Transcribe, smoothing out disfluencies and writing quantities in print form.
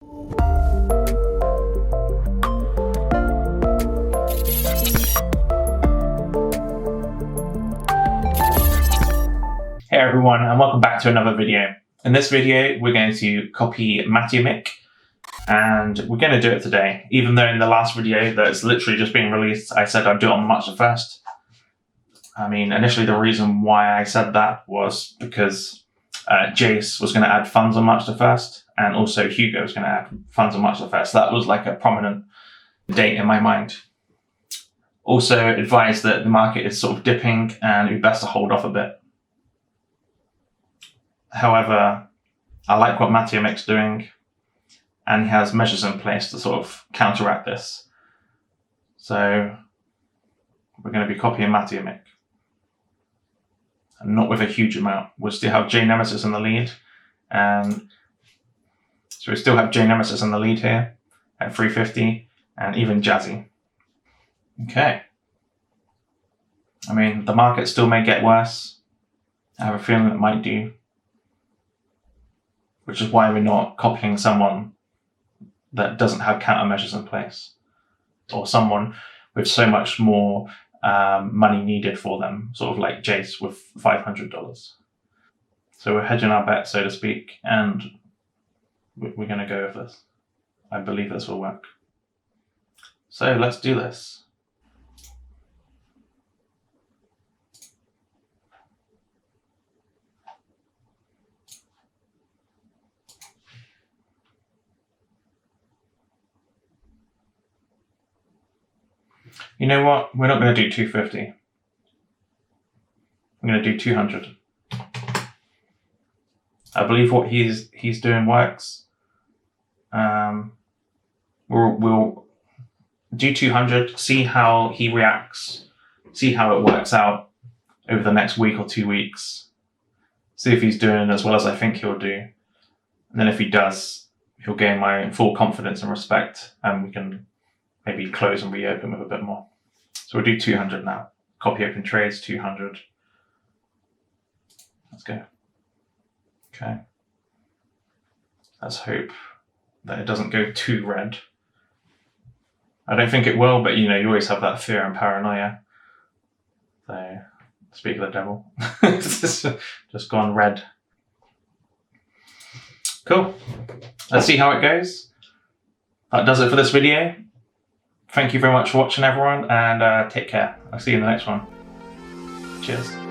Hey everyone, and welcome back to another video. In this video, we're going to copy Mattiamik, and we're going to do it today. Even though in the last video that's literally just being released, I said I'd do it on March the 1st. I mean, initially the reason why I said that was because Jace was going to add funds on March the 1st, and also Hugo was going to add funds on March the 1st. That was like a prominent date in my mind. Also advised that the market is sort of dipping and it's best to hold off a bit. However, I like what Mattiamik's doing, and he has measures in place to sort of counteract this. So we're going to be copying Mattiamik, and not with a huge amount. We'll still have J Nemesis in the lead, and so we still have J Nemesis in the lead here at 350, and even Jazzy. Okay. I mean, the market still may get worse. I have a feeling it might do, which is why we're not copying someone that doesn't have countermeasures in place, or someone with so much more money needed for them, sort of like Jace with $500. So we're hedging our bet, so to speak, and we're going to go with this. I believe this will work. So let's do this. You know what? We're not going to do 250. I'm going to do 200. I believe what he's doing works. We'll do 200, see how he reacts, see how it works out over the next week or 2 weeks. See if he's doing as well as I think he'll do. And then if he does, he'll gain my full confidence and respect, and we can maybe close and reopen with a bit more. So we'll do 200 now. Copy open trades, 200. Let's go. Okay. Let's hope that it doesn't go too red. I don't think it will, but you know, you always have that fear and paranoia. So, speak of the devil. Just gone red. Cool. Let's see how it goes. That does it for this video. Thank you very much for watching, everyone, and take care. I'll see you in the next one. Cheers.